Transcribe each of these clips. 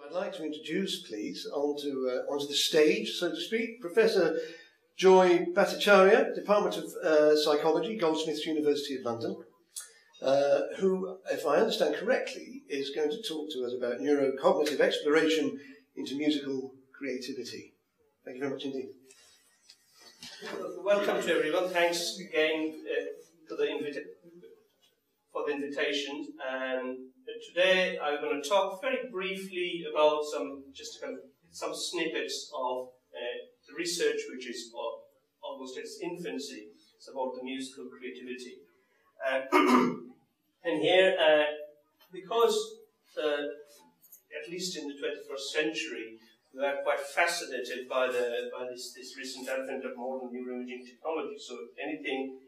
I'd like to introduce, please, onto the stage, so to speak, Professor Joydeep, Department of Psychology, Goldsmiths, University of London, who, if I understand correctly, is going to talk to us about neurocognitive exploration into musical creativity. Thank you very much indeed. Welcome to everyone. Thanks again for the invitation. And today I'm going to talk very briefly about some snippets of the research which is almost its infancy. It's about the musical creativity. And here, because at least in the 21st century, we are quite fascinated by this recent advent of modern neuroimaging technology. So if anything,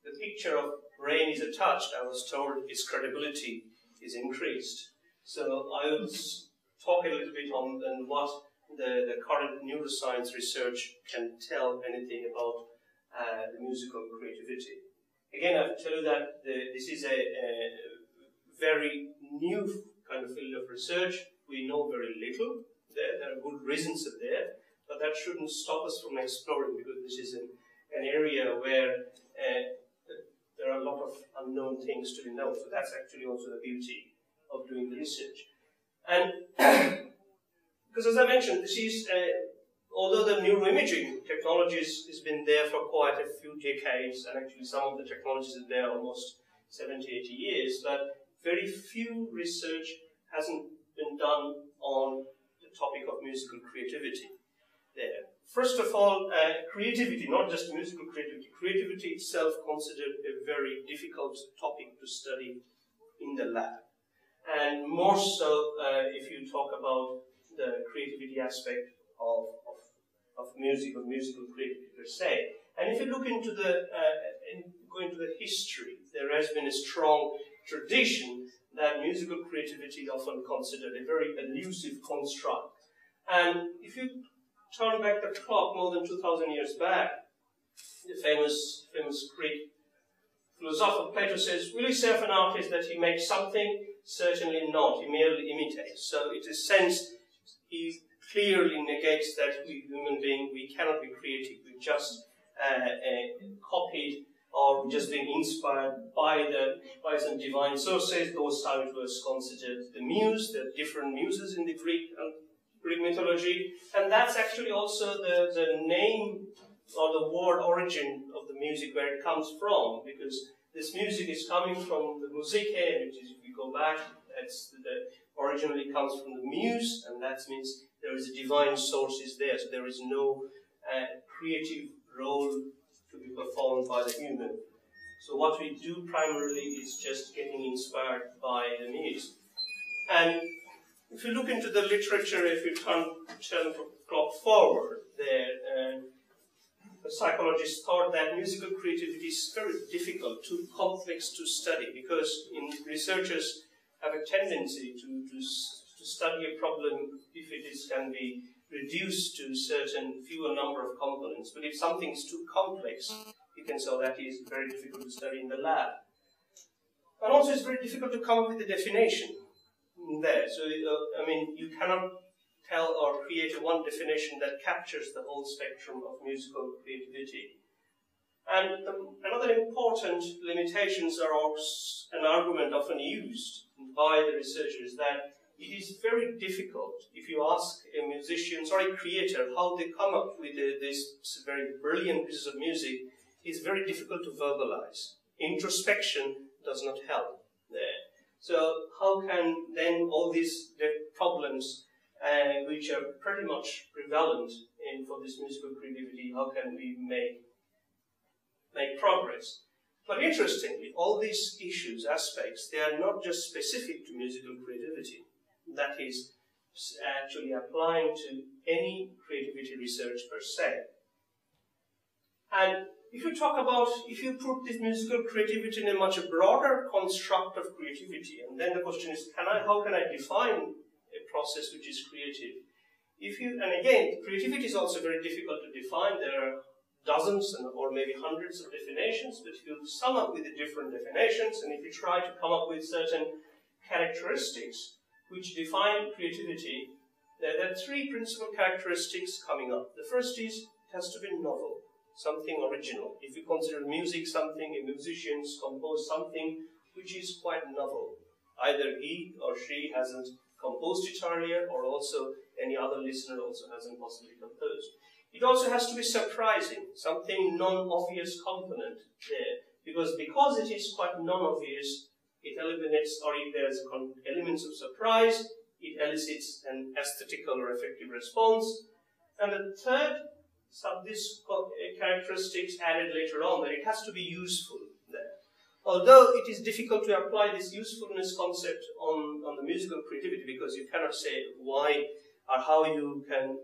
the picture of brain is attached, I was told its credibility is increased. So I will talk a little bit on what the current neuroscience research can tell anything about the musical creativity. Again, I have to tell you that this is a very new kind of field of research. We know very little. There are good reasons there, but that shouldn't stop us from exploring, because this is an area where there are a lot of unknown things to be known. So that's actually also the beauty of doing the research. And because, as I mentioned, this is although the neuroimaging technologies has been there for quite a few decades, and actually some of the technologies are there almost 70, 80 years, but very few research hasn't been done on the topic of musical creativity there. First of all, creativity, not just musical creativity. Creativity itself considered a very difficult topic to study in the lab. And more so if you talk about the creativity aspect of music or musical creativity per se. And if you look into go into the history, there has been a strong tradition that musical creativity is often considered a very elusive construct. And if you turn back the clock more than 2,000 years back, the famous Greek philosopher Plato says, will you say of an artist that he makes something? Certainly not, he merely imitates. So in a sense, he clearly negates that we human beings, we cannot be creative. We just copied or just being inspired by some divine sources. Those times was considered the muse, the different muses in the Greek mythology, and that's actually also the name or the word origin of the music, where it comes from, because this music is coming from the musique, which is, if you go back, originally comes from the muse, and that means there is a divine source is there, so there is no creative role to be performed by the human. So what we do primarily is just getting inspired by the muse. And if you look into the literature, if you turn the clock forward there, the psychologists thought that musical creativity is very difficult, too complex to study, because researchers have a tendency to study a problem if it can be reduced to certain fewer number of components. But if something is too complex, you can say that is very difficult to study in the lab. And also it's very difficult to come up with a definition there. So, I mean, you cannot tell or create one definition that captures the whole spectrum of musical creativity. And another important limitations are an argument often used by the researchers that it is very difficult if you ask a musician or a creator how they come up with this very brilliant pieces of music. It's very difficult to verbalize. Introspection does not help there. So how can then all these problems which are pretty much prevalent for this musical creativity, how can we make progress? But interestingly, all these issues, aspects, they are not just specific to musical creativity. That is actually applying to any creativity research per se. And if you put this musical creativity in a much broader construct of creativity, and then the question is, how can I define a process which is creative? And again, creativity is also very difficult to define. There are dozens or maybe hundreds of definitions, but if you sum up with the different definitions, and if you try to come up with certain characteristics which define creativity, There are three principal characteristics coming up. The first is it has to be novel, something original. If you consider music something, a musician's composed something which is quite novel. Either he or she hasn't composed it earlier, or also any other listener also hasn't possibly composed. It also has to be surprising, something non-obvious component there, because it is quite non-obvious, it eliminates, or if there's elements of surprise, it elicits an aesthetical or affective response. And the third, these characteristics added later on, that it has to be useful there. Although it is difficult to apply this usefulness concept on the musical creativity, because you cannot say why or how you can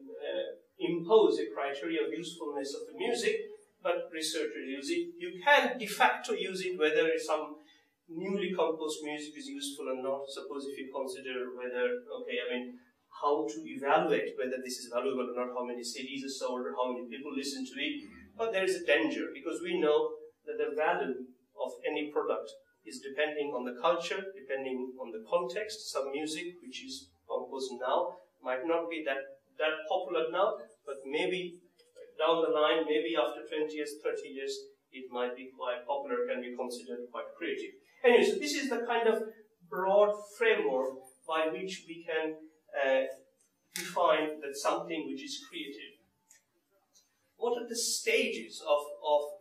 impose a criteria of usefulness of the music, but researchers use it. You can de facto use it whether some newly composed music is useful or not. Suppose if you consider whether, how to evaluate whether this is valuable or not, how many CDs are sold or how many people listen to it. But there is a danger, because we know that the value of any product is depending on the culture, depending on the context. Some music which is composed now might not be that popular now, but maybe down the line, maybe after 20 years, 30 years, it might be quite popular, can be considered quite creative. Anyway, so this is the kind of broad framework by which we can define that something which is creative. What are the stages of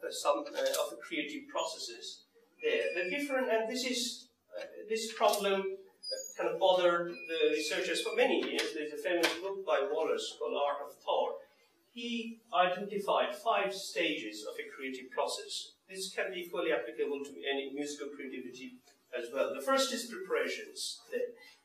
the creative processes there? They're different, and this problem kind of bothered the researchers for many years. There's a famous book by Wallace called Art of Thought. He identified 5 stages of a creative process. This can be equally applicable to any musical creativity as well. The first is preparations.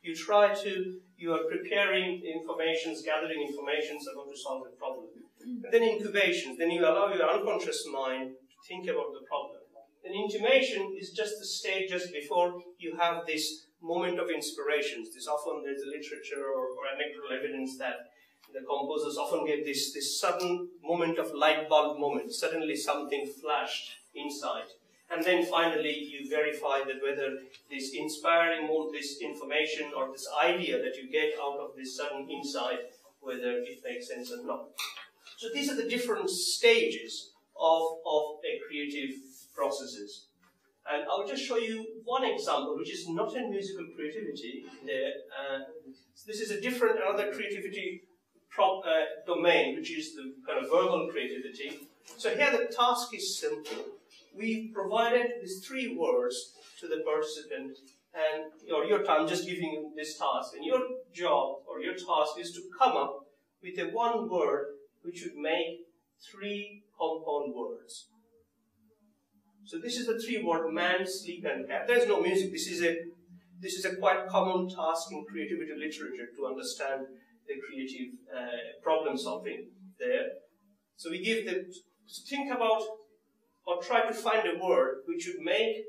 You are preparing informations, gathering informations about to solve a problem. And then incubations, then you allow your unconscious mind to think about the problem. Then intimation is just the stage just before you have this moment of inspirations. Often there's a literature or anecdotal evidence that the composers often get this sudden moment of light bulb moment. Suddenly something flashed inside. And then finally you verify that whether this inspiring this information or this idea that you get out of this sudden insight, whether it makes sense or not. So these are the different stages of a creative processes. And I'll just show you one example, which is not in musical creativity there. So this is another creativity domain, which is the kind of verbal creativity. So here the task is simple. We provided these 3 words to the participant, and I'm just giving you this task, and your job or your task is to come up with a 1 word which would make 3 compound words. So this is the 3-word man, sleep, and cat. There is no music. This is a quite common task in creativity literature to understand the creative problem solving there. So we give them, think about or try to find a word which would make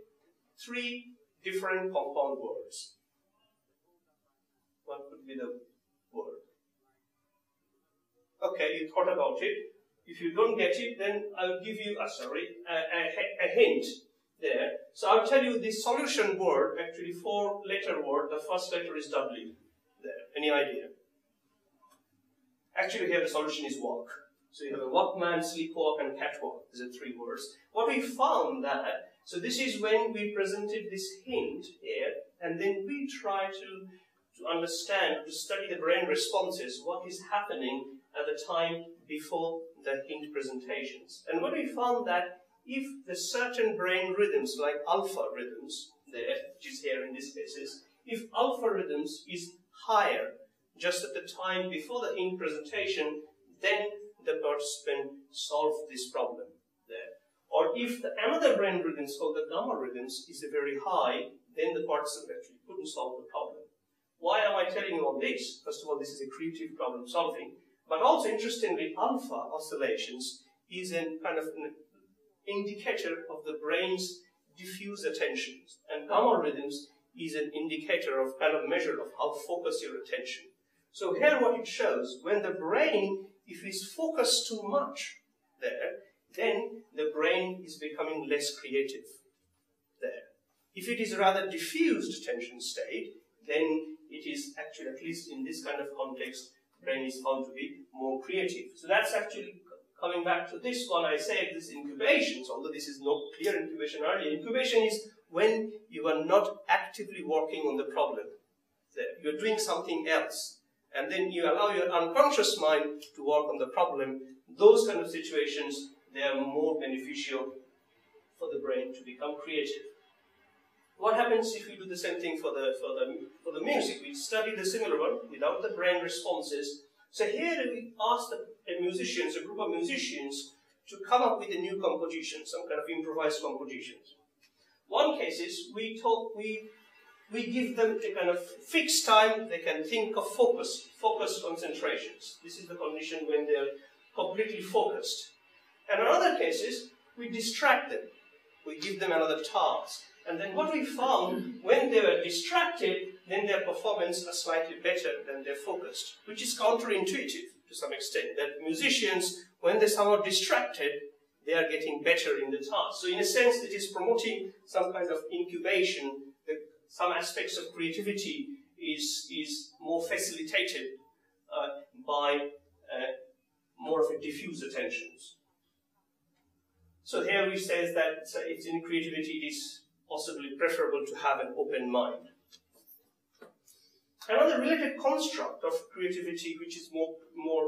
3 different compound words. What could be the word? Okay, you thought about it. If you don't get it, then I'll give you a hint there. So I'll tell you the solution word, actually 4-letter word, the first letter is W there. Any idea? Actually here the solution is walk. So you have a walkman, sleepwalk, and catwalk. These are 3 words. What we found that, so this is when we presented this hint here, and then we try to understand, to study the brain responses, what is happening at the time before the hint presentations. And what we found that if the certain brain rhythms, like alpha rhythms, there, which is here in this case, if alpha rhythms is higher just at the time before the hint presentation, then the participant solved this problem there. Or if another brain rhythms called the gamma rhythms is very high, then the participant actually couldn't solve the problem. Why am I telling you all this? First of all, this is a creative problem solving. But also, interestingly, alpha oscillations is a kind of an indicator of the brain's diffuse attention. And gamma rhythms is an indicator of kind of measure of how focused your attention. So here what it shows, when the brain, if it's focused too much there, then the brain is becoming less creative there. If it is a rather diffused attention state, then it is actually, at least in this kind of context, brain is found to be more creative. So that's actually coming back to this one I said, this incubation, although this is not clear incubation earlier. Incubation is when you are not actively working on the problem. You're doing something else. And then you allow your unconscious mind to work on the problem. Those kind of situations, they are more beneficial for the brain to become creative. What happens if we do the same thing for the music? We studied a similar one without the brain responses. So here we asked a group of musicians to come up with a new composition, some kind of improvised compositions. One case is we give them a kind of fixed time they can think of focused concentrations. This is the condition when they're completely focused. And in other cases, we distract them. We give them another task. And then what we found, when they were distracted, then their performance was slightly better than they're focused, which is counterintuitive to some extent, that musicians, when they're somewhat distracted, they are getting better in the task. So in a sense, it is promoting some kind of incubation, that some aspects of creativity is more facilitated by more of a diffuse attentions. So here we say that it's in creativity it is possibly preferable to have an open mind. Another related construct of creativity which is more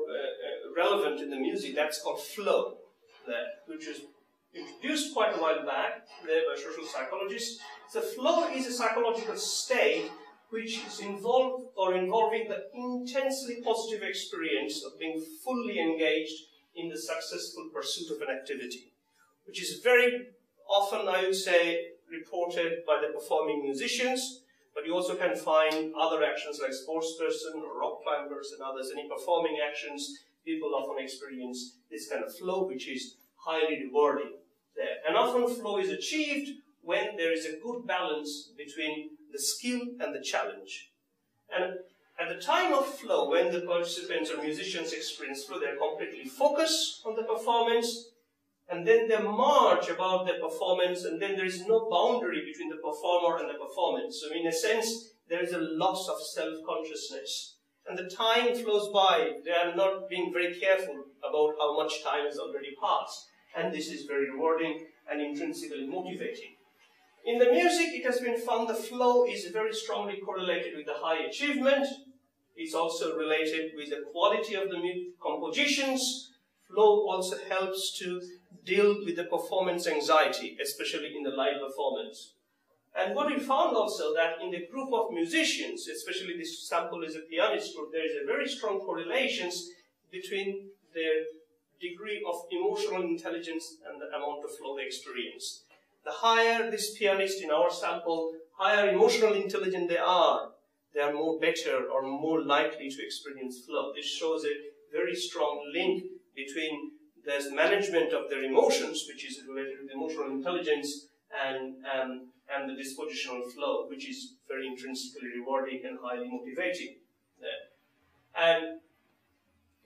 relevant in the music, that's called flow, which was introduced quite a while back there by social psychologists. So flow is a psychological state which is involving the intensely positive experience of being fully engaged in the successful pursuit of an activity, which is very often, I would say, reported by the performing musicians, but you also can find other actions like sportsperson or rock climbers and others. Any performing actions, people often experience this kind of flow, which is highly rewarding there. And often flow is achieved when there is a good balance between the skill and the challenge. And at the time of flow, when the participants or musicians experience flow, they're completely focused on the performance, and then they march about their performance, and then there is no boundary between the performer and the performance. So in a sense, there is a loss of self-consciousness. And the time flows by. They are not being very careful about how much time has already passed. And this is very rewarding and intrinsically motivating. In the music, it has been found the flow is very strongly correlated with the high achievement. It's also related with the quality of the compositions. Flow also helps to deal with the performance anxiety, especially in the live performance. And what we found also that in the group of musicians, especially this sample is a pianist group, there is a very strong correlation between their degree of emotional intelligence and the amount of flow they experience. The higher this pianist in our sample, higher emotional intelligent they are more better or more likely to experience flow. This shows a very strong link between the management of their emotions, which is related to emotional intelligence, and the dispositional flow, which is very intrinsically rewarding and highly motivating. And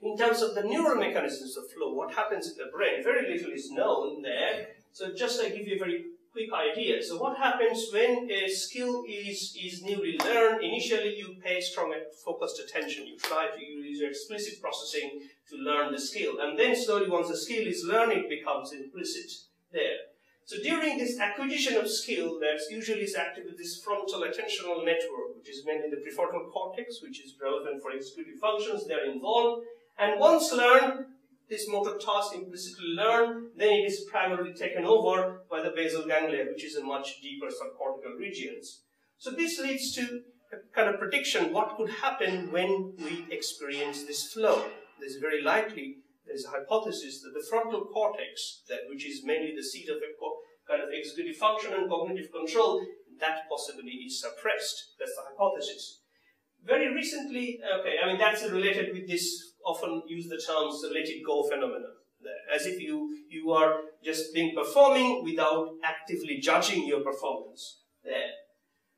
in terms of the neural mechanisms of flow, what happens in the brain, very little is known there. So just to give you a very quick idea. So what happens when a skill is newly learned? Initially, you pay strong and focused attention. You try to use your explicit processing to learn the skill. And then slowly, once the skill is learned, it becomes implicit there. So during this acquisition of skill, that's usually is active with this frontal attentional network, which is mainly the prefrontal cortex, which is relevant for executive functions. They're involved. And once learned, this motor task implicitly learned, then it is primarily taken over by the basal ganglia, which is a much deeper subcortical regions. So this leads to a kind of prediction what could happen when we experience this flow. There's very likely, there's a hypothesis that the frontal cortex, which is mainly the seat of a kind of executive function and cognitive control, that possibly is suppressed. That's the hypothesis. Very recently, that's related with this, often use the terms let it go phenomenon, as if you are just performing without actively judging your performance there.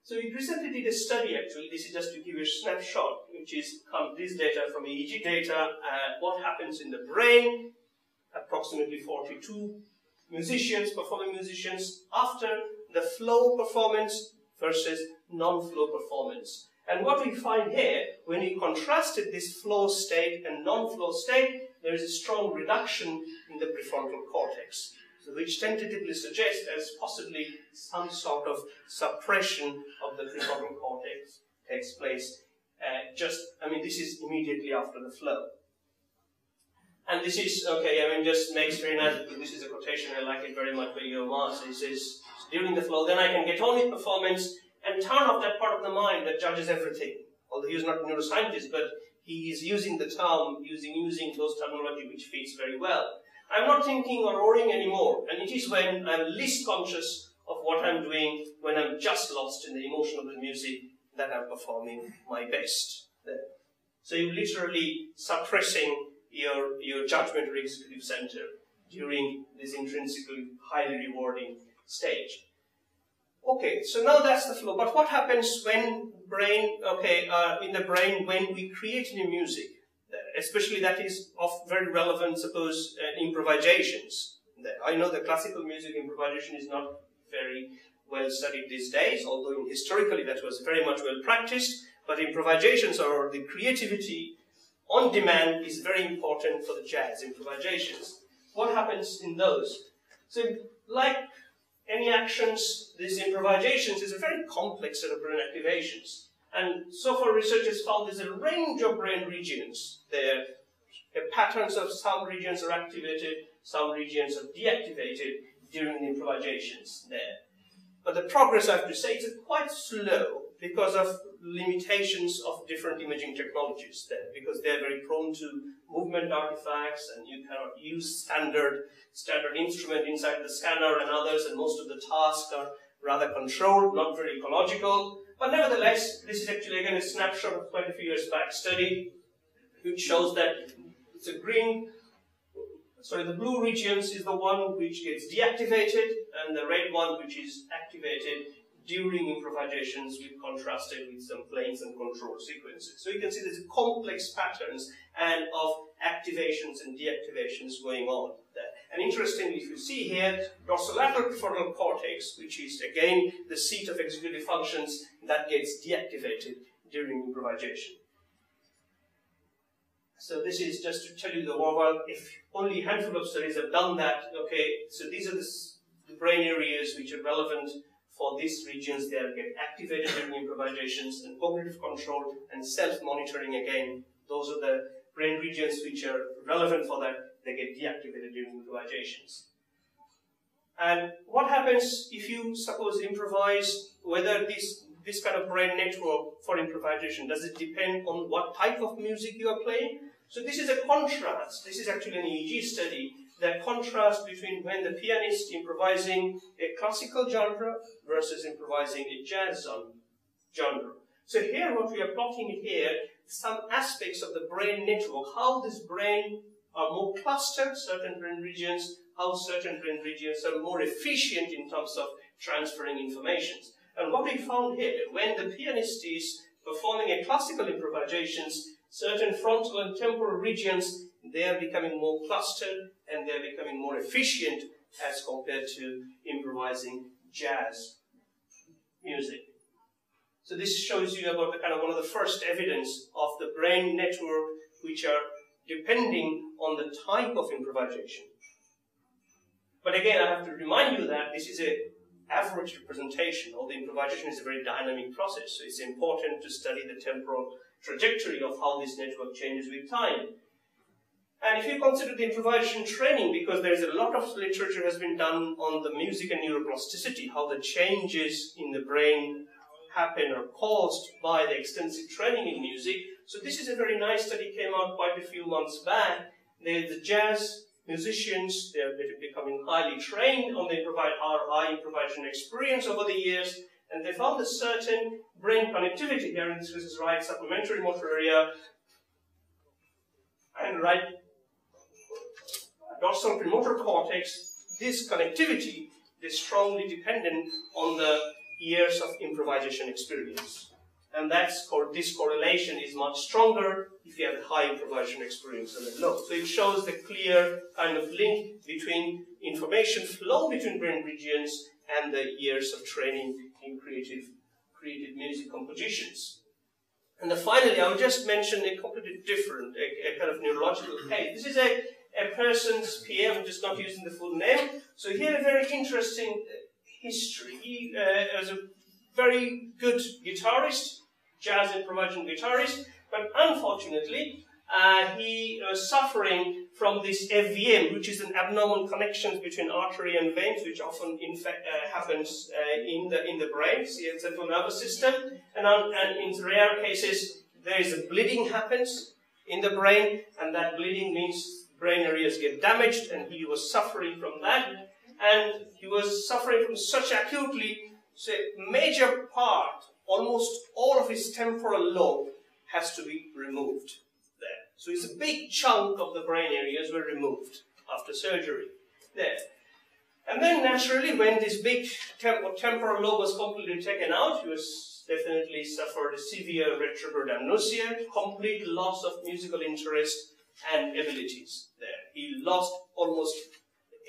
So we recently did a study actually, this is just to give you a snapshot, which is this data from EEG data, what happens in the brain, approximately 42 musicians, performing musicians, after the flow performance versus non-flow performance. And what we find here, when we contrasted this flow state and non-flow state, there is a strong reduction in the prefrontal cortex, so which tentatively suggests there's possibly some sort of suppression of the prefrontal cortex takes place. This is immediately after the flow. And this is, just makes very nice, because this is a quotation, I like it very much by Mars. He says, during the flow, then I can get on with performance and turn off that part of the mind that judges everything. Although he's not a neuroscientist, but he is using the term, using those terminology which fits very well. I'm not thinking or worrying anymore, and it is when I'm least conscious of what I'm doing, when I'm just lost in the emotion of the music, that I'm performing my best. So you're literally suppressing your judgment or executive center during this intrinsically highly rewarding stage. Okay, so now that's the flow. But what happens when in the brain when we create new music? Especially that is of very relevant, suppose, improvisations. I know the classical music improvisation is not very well studied these days, although historically that was very much well practiced. But improvisations, or the creativity on demand, is very important for the jazz improvisations. What happens in those? So, like any actions, these improvisations is a very complex set of brain activations. And so far researchers found there's a range of brain regions there. Patterns of some regions are activated, some regions are deactivated during the improvisations there. But the progress, I have to say, is quite slow because of limitations of different imaging technologies there, because they're very prone to movement artifacts, and you cannot use standard instrument inside the scanner and others, and most of the tasks are rather controlled, not very ecological. But nevertheless, this is actually again a snapshot of quite a few years back study, which shows that it's a the blue regions is the one which gets deactivated, and the red one which is activated during improvisations, with contrasted with some planes and control sequences. So you can see there's complex patterns and of activations and deactivations going on there. And interestingly, if you see here, dorsolateral prefrontal cortex, which is again the seat of executive functions, that gets deactivated during improvisation. So this is just to tell you if only a handful of studies have done that, so these are the brain areas which are relevant for these regions. They get activated during improvisations, and cognitive control and self-monitoring again, those are the brain regions which are relevant for that. They get deactivated during improvisations. And what happens if you suppose improvise, whether this kind of brain network for improvisation, does it depend on what type of music you are playing? So this is a contrast. This is actually an EEG study, the contrast between when the pianist improvising a classical genre versus improvising a jazz genre. So here what we are plotting here, some aspects of the brain network, how this brain are more clustered, certain brain regions, how certain brain regions are more efficient in terms of transferring information. And what we found here, when the pianist is performing a classical improvisations, certain frontal and temporal regions, they are becoming more clustered and they are becoming more efficient as compared to improvising jazz music. So this shows you about the one of the first evidence of the brain network which are depending on the type of improvisation. But again, I have to remind you that this is an average representation, although improvisation is a very dynamic process, so it's important to study the temporal trajectory of how this network changes with time. And if you consider the improvisation training, because there is a lot of literature has been done on the music and neuroplasticity, how the changes in the brain happen or caused by the extensive training in music. So this is a very nice study, came out quite a few months back. The jazz musicians, they are becoming highly trained on the high improvisation experience over the years, and they found a certain brain connectivity here, in this is right supplementary motor area and right dorsal premotor cortex. This connectivity is strongly dependent on the years of improvisation experience. And that's called, this correlation is much stronger if you have a high improvisation experience than a low. So it shows the clear kind of link between information flow between brain regions and the years of training in creative music compositions. And then finally, I will just mention a completely different, a kind of neurological case. This is a person's PM, I'm just not using the full name. So here a very interesting history. He was a very good guitarist, jazz improvisation guitarist, but unfortunately, he was suffering from this FVM, which is an abnormal connections between artery and veins, which often in fact happens in the brain, the central nervous system, and in rare cases there is a bleeding happens in the brain, and that bleeding means brain areas get damaged, and he was suffering from that, and he was suffering from such acutely, so a major part, almost all of his temporal lobe has to be removed. So it's a big chunk of the brain areas were removed after surgery there. And then naturally, when this big temporal lobe was completely taken out, he was definitely suffered a severe retrograde amnesia, complete loss of musical interest and abilities there. He lost almost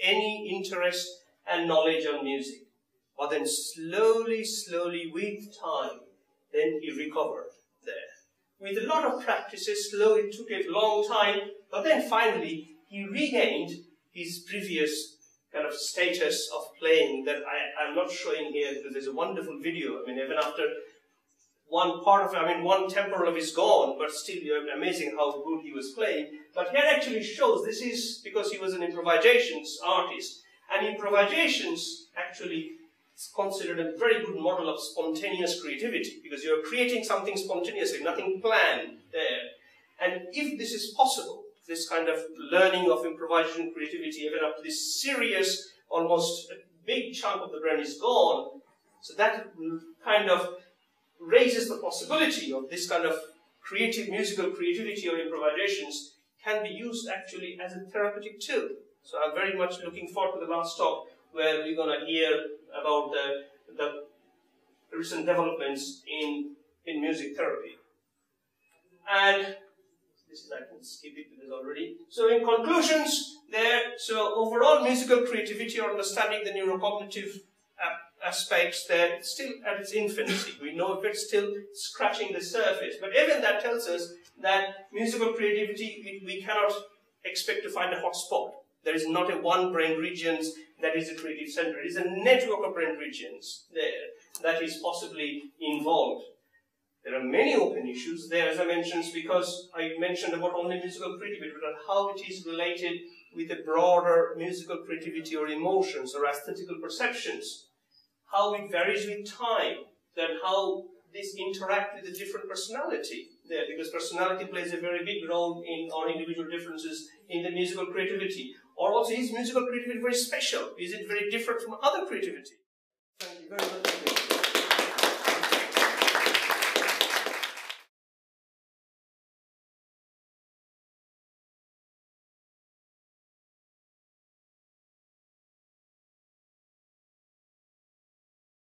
any interest and knowledge on music. But then slowly, with time, then he recovered there. With a lot of practices, slowly, it took a long time, but then finally he regained his previous kind of status of playing that I'm not showing here because there's a wonderful video. I mean, even after one part of it, I mean, one temporal lobe is gone, but still amazing how good he was playing. But here actually shows this is because he was an improvisations artist, and improvisations actually is considered a very good model of spontaneous creativity because you're creating something spontaneously, nothing planned there. And if this is possible, this kind of learning of improvisation creativity, even up to this serious, almost a big chunk of the brain is gone, so that kind of raises the possibility of this kind of creative, musical creativity or improvisations can be used actually as a therapeutic tool. So I'm very much looking forward to the last talk where we're going to hear about the recent developments in music therapy. And this is, I can skip it because already. So in conclusions there, so overall musical creativity or understanding the neurocognitive aspects there, it's still at its infancy. We know it's still scratching the surface. But even that tells us that musical creativity, we cannot expect to find a hot spot. There is not a one brain region that is a creative center. It is a network of brain regions there that is possibly involved. There are many open issues there, as I mentioned, because I mentioned about only musical creativity, but how it is related with a broader musical creativity or emotions or aesthetical perceptions. How it varies with time, then how this interact with the different personality there, because personality plays a very big role in our individual differences in the musical creativity. Or also, is musical creativity very special? Is it very different from other creativity? Thank you very much.